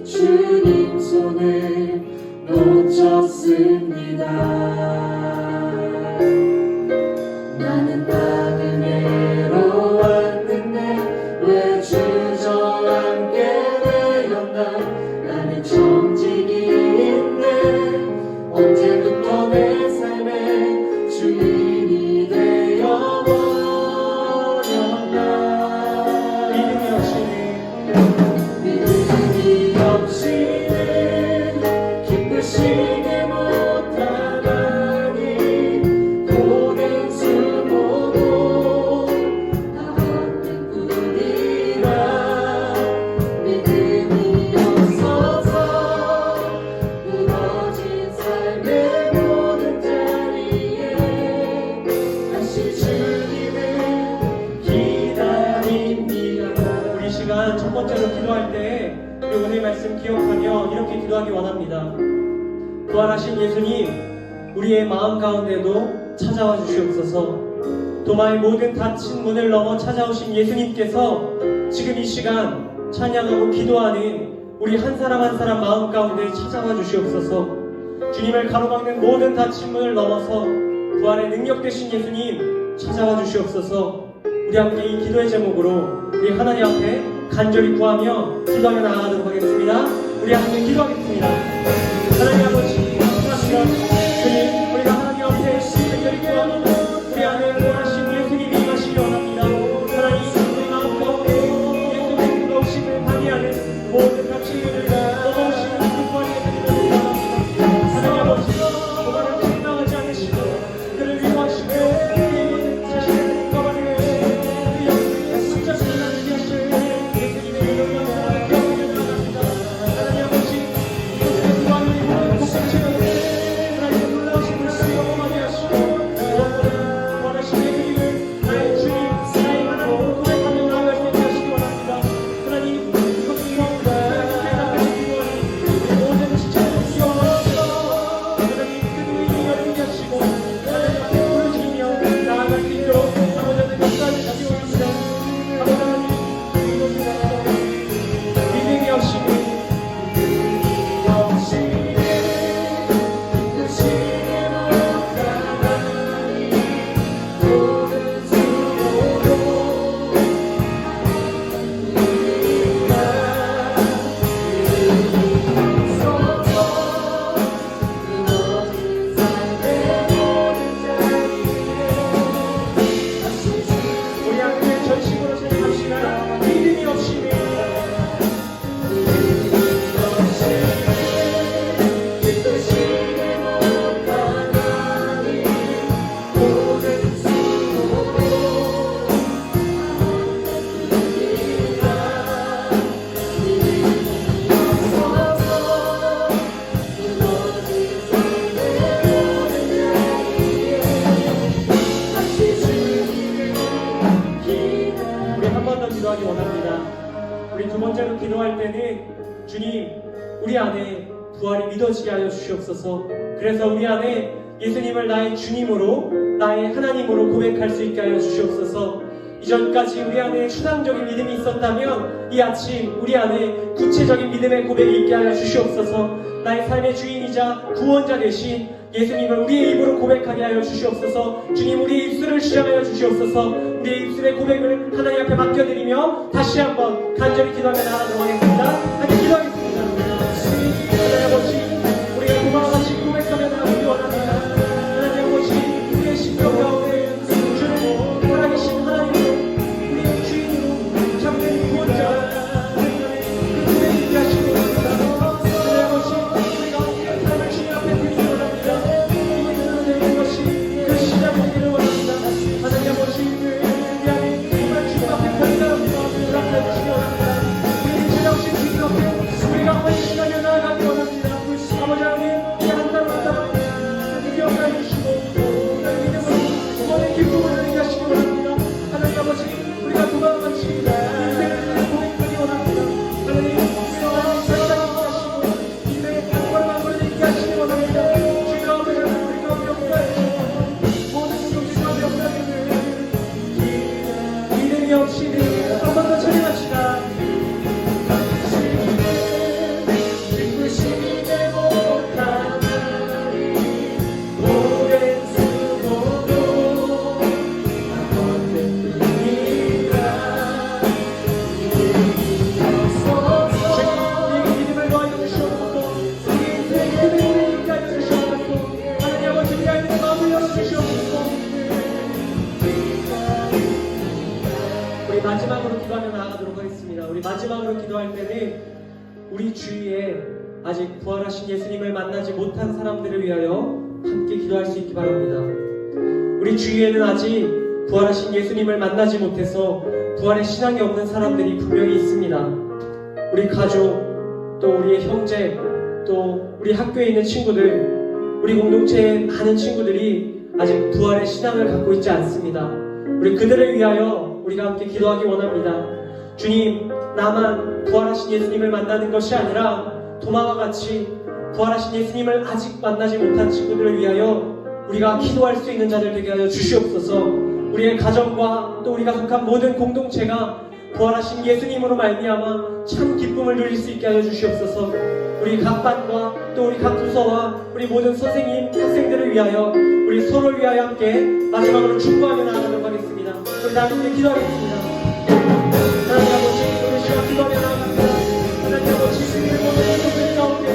주님 손을 놓쳤습니다. 나는 땅을 외로웠는데 왜 주저앉게 되었나. 나는 정직인데 언제부터 내 삶의 주인이 되어버렸나. 믿음이 없이는 기쁘시게 못하다니. 고된 수고도 다 헛된 뿐이라. 믿음이 없어서 무너진 삶의 모든 자리에 다시 주님을 기다립니다. 우리 시간 첫 번째로 기도할 때 우리 오늘 말씀 기억하며 이렇게 기도하기 원합니다. 부활하신 예수님, 우리의 마음 가운데도 찾아와 주시옵소서. 도마의 모든 닫힌 문을 넘어 찾아오신 예수님께서 지금 이 시간 찬양하고 기도하는 우리 한 사람 한 사람 마음 가운데 찾아와 주시옵소서. 주님을 가로막는 모든 닫힌 문을 넘어서 부활의 능력 되신 예수님 찾아와 주시옵소서. 우리 함께 이 기도의 제목으로 우리 하나님 앞에 간절히 구하며 기도하며 나아가도록 하겠습니다. 우리 함께 기도하겠습니다. 하나님 아버지, 감사합니다. 주님, 우리가 하나님 앞에 간절히 구하며 우리 안에 원하신 예수님이 임하시기 원합니다. 하나님, 우리 마음 가운데 예수님의 뜨거우심을 방해하는 모든 갇힌 문을 넘어오시는 그 부활의 예수님을 원합니다. 하나님 아버지, 도마를 책망하지 않으시고 그를 위로하시고 우리 자신을 떠받는 우리 영혼의 숨자를 나누게 하실 예수님의 이름으로 기억하며 나갑니다. 하나님 아버지, 이곳에 구하는 이곳에 우리 안에 부활이 믿어지게 하여 주시옵소서. 그래서 우리 안에 예수님을 나의 주님으로, 나의 하나님으로 고백할 수 있게 하여 주시옵소서. 이전까지 우리 안에 추상적인 믿음이 있었다면 이 아침 우리 안에 구체적인 믿음의 고백이 있게 하여 주시옵소서. 나의 삶의 주인이자 구원자 되신 예수님을 우리의 입으로 고백하게 하여 주시옵소서. 주님, 우리의 입술을 시작하여 주시옵소서. 우리의 입술의 고백을 하나님 앞에 맡겨드리며 다시 한번 간절히 기도하며 나아가도록 하겠습니다. 함께 기도하겠습니다. 하나님 아버지, 우리가 그와 같이 고백하며 나아가기 원합니다. 하나님 아버지, 우리의 심령 가운데 주를 살아계신 하나님으로, 우리의 주인으로 참된 구원자 그 고백을 있게 하시기 원합니다. 하나님 아버지, 우리가 삶을 주님 앞에 드리기 원합니다. 이것으로 되는 것이 그 시작이 되기를 원합니다. 하나님 아버지, 우리 안에 정말 주님 앞에 건강한 마음을 나타내시기 원합니다. 우리 찾아오신 주님 앞에 우리가 헌신하며 나아가기 원합니다. 아버지 하나님, 이 한 달 한 달 기억하여 주시고 우리의 믿음으로 구원의 기쁨을 누리게 하시기 원합니다. 하나님 아버지, 우리가 그와 같이 인생을 고백하기 원합니다. 하나님, 우리가 살아가기 하시고 인생의 영광을 누리게 하시기 원합니다. 주님 아버지, 우리가 명하여 주시고 모든 종교와 명당을 믿음이 없이 한 번 더 찬양합시다. 마지막으로 기도하며 나아가도록 하겠습니다. 우리 마지막으로 기도할 때는 우리 주위에 아직 부활하신 예수님을 만나지 못한 사람들을 위하여 함께 기도할 수 있기 바랍니다. 우리 주위에는 아직 부활하신 예수님을 만나지 못해서 부활의 신앙이 없는 사람들이 분명히 있습니다. 우리 가족, 또 우리의 형제, 또 우리 학교에 있는 친구들, 우리 공동체의 많은 친구들이 아직 부활의 신앙을 갖고 있지 않습니다. 우리 그들을 위하여 우리가 함께 기도하기 원합니다. 주님, 나만 부활하신 예수님을 만나는 것이 아니라 도마와 같이 부활하신 예수님을 아직 만나지 못한 친구들을 위하여 우리가 기도할 수 있는 자들 되게 하여 주시옵소서. 우리의 가정과 또 우리가 속한 모든 공동체가 부활하신 예수님으로 말미암아 참 기쁨을 누릴 수 있게 하여 주시옵소서. 우리 각 반과 또 우리 각 부서와 우리 모든 선생님, 학생들을 위하여 우리 서로를 위하여 함께 마지막으로 축복하며 나아가도록 하겠습니다. 우리 다 함께 기도하겠습니다. 하나님 아버지, 우리 시간 기도하며 나아갑니다. 하나님 아버지, 우리의 모든 것들 가운데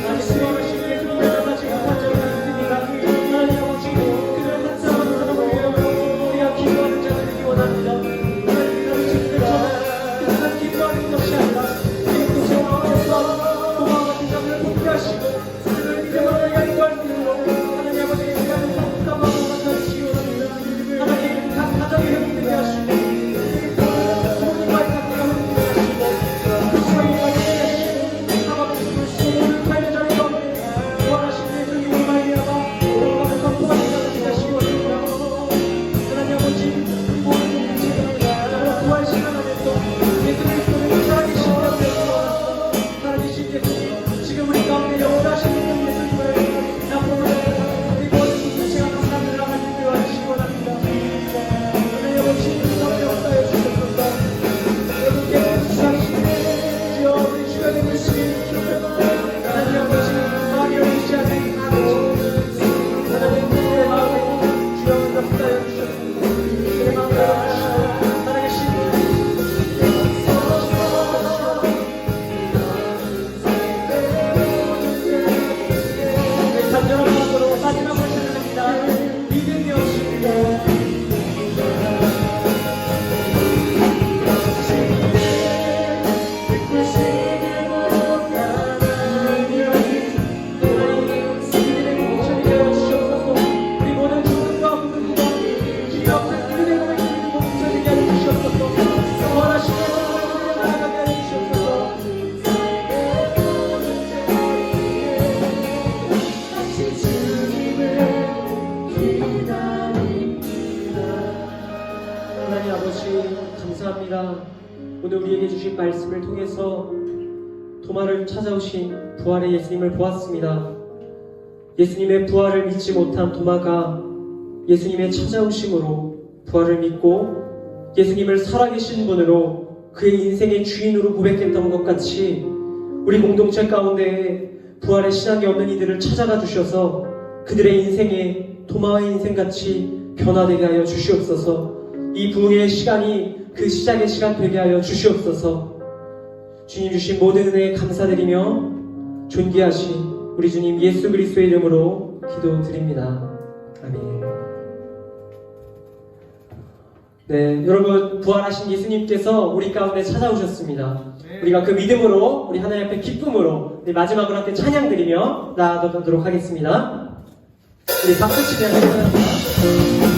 아직 부활하신 예수님을 만나지 못한 자가 있습니다. 하나님 아버지, 그들을 한 사람 한 사람을 위하여 우리가 기도하는 자들이기 원합니다. 하나님, 우리 친구들처럼 그들만 기도하는 것이 아니라 우리 구성하면서 도마와 같은 자들을 복귀하시고 그들을 믿음으로 양보할 수 있도록 하나님 아버지, 시간을 복잡하고 만나주시기 원합니다. 하나님, 각 가정의 회복되게 하시고 모든 말씀을 회복되게 하시고 그 시간이 말씀되게 하시고 하나님, 오늘 삶의 자리 가운데 부활하신 예수님을 말미암아 영광을 선포하는 자들 되게 하시기 원합니다. 하나님 아버지, 모든 공동체가 부활 시간 안에서 예수 그리스도를 살아계신 자들에서 살아계신 예수님, 지금 우리 가운데 역사하시는 예수님을 앞으로 우리 모든 공동체가 감사를 나갈 수 있게 하시기 원합니다. 하나님 아버지, 우리 가운데 역사해 주셨습니다. 여러분께 부탁하시네. 주여, 우리 주변에 계신 하나님 아버지, 마음이 열리지 않는 하나님, 그들의 마음에 주여 역사해 주셨습니다. 그들의 마음을 열어주시고 살아계신 간절한 마음으로 마지막을 찬양합니다. 믿음이 없습니다. 하나님 아버지, 감사합니다. 오늘 우리에게 주신 말씀을 통해서 도마를 찾아오신 부활의 예수님을 보았습니다. 예수님의 부활을 믿지 못한 도마가 예수님의 찾아오심으로 부활을 믿고 예수님을 살아계신 분으로 그의 인생의 주인으로 고백했던 것 같이 우리 공동체 가운데 부활의 신앙이 없는 이들을 찾아가 주셔서 그들의 인생에 도마의 인생같이 변화되게 하여 주시옵소서. 이 부흥의 시간이 그 시작의 시간 되게 하여 주시옵소서. 주님 주신 모든 은혜에 감사드리며 존귀하신 우리 주님 예수 그리스도의 이름으로 기도드립니다. 아멘. 네, 여러분 부활하신 예수님께서 우리 가운데 찾아오셨습니다. 우리가 그 믿음으로 우리 하나님 앞에 기쁨으로 우리 마지막으로 함께 찬양 드리며 나아가도록 하겠습니다. 우리 박수 치며 찬양합니다.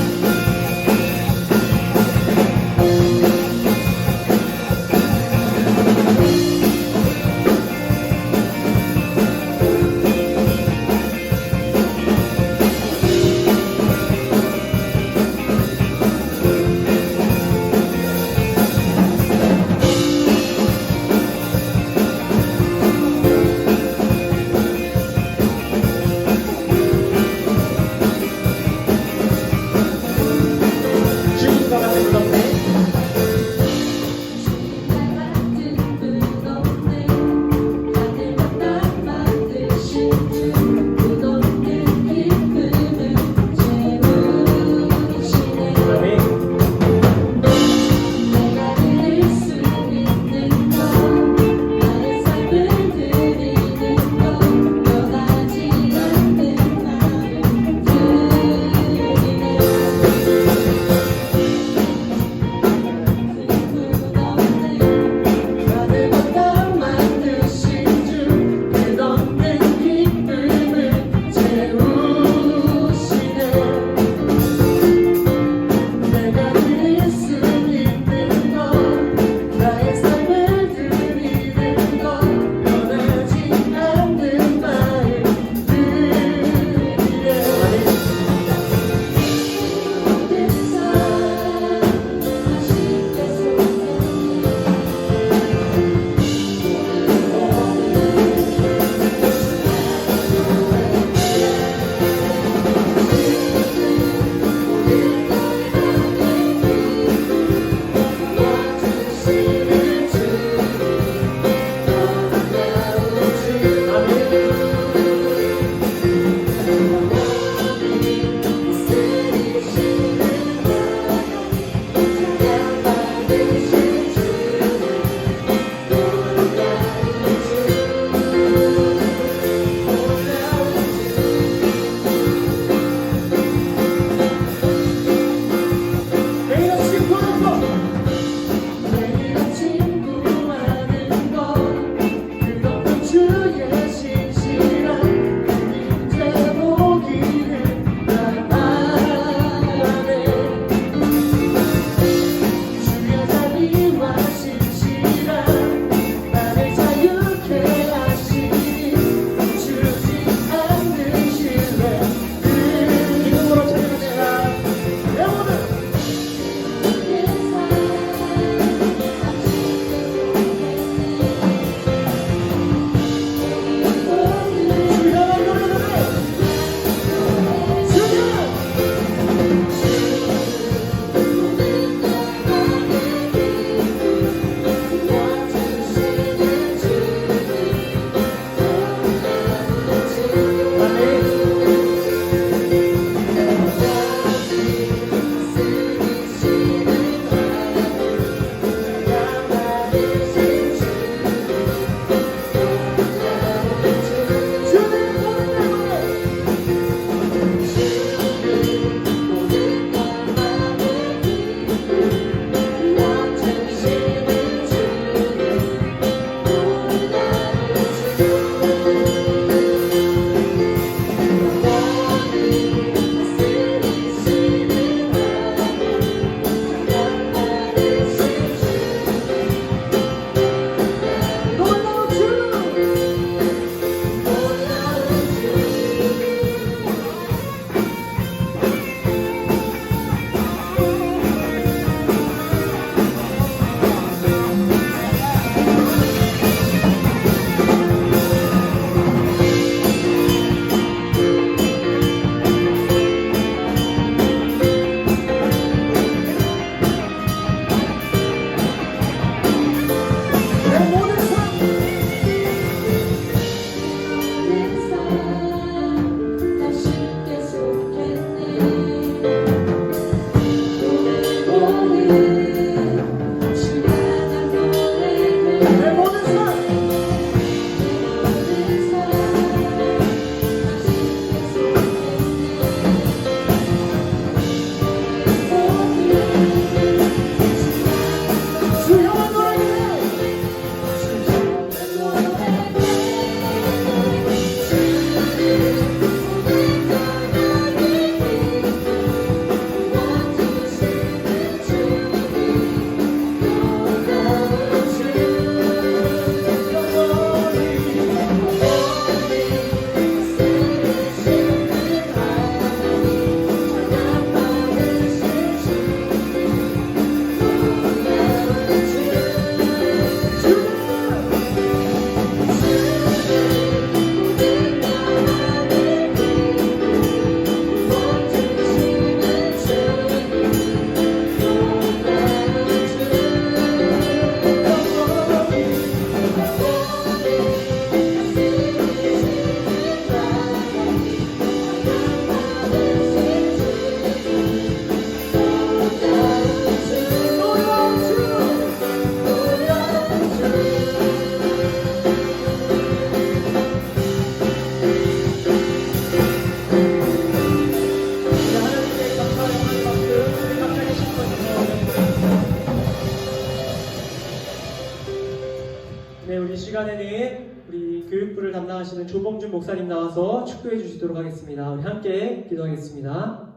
시간에는 우리 교육부를 담당하시는 조봉준 목사님 나와서 축도해 주시도록 하겠습니다. 우리 함께 기도하겠습니다.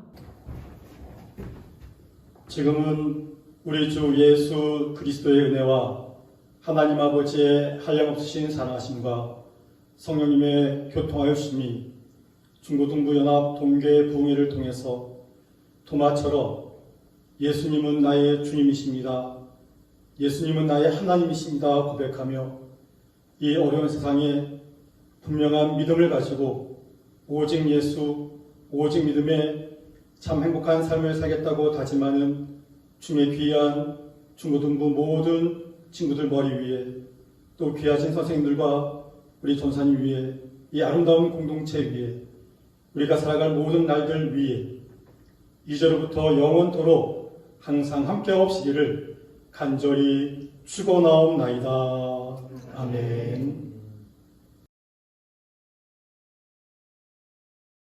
지금은 우리 주 예수 그리스도의 은혜와 하나님 아버지의 한량없으신 사랑하심과 성령님의 교통하여 주심이 중고등부연합 동교회 부흥회를 통해서 도마처럼 예수님은 나의 주님이십니다. 예수님은 나의 하나님이십니다. 고백하며 이 어려운 세상에 분명한 믿음을 가지고 오직 예수, 오직 믿음에 참 행복한 삶을 살겠다고 다짐하는 중에 귀한 중고등부 모든 친구들 머리 위에 또 귀하신 선생님들과 우리 전사님 위에 이 아름다운 공동체 위에 우리가 살아갈 모든 날들 위에 이제로부터 영원토록 항상 함께 하옵시기를 간절히 축원하옵나이다. 아멘.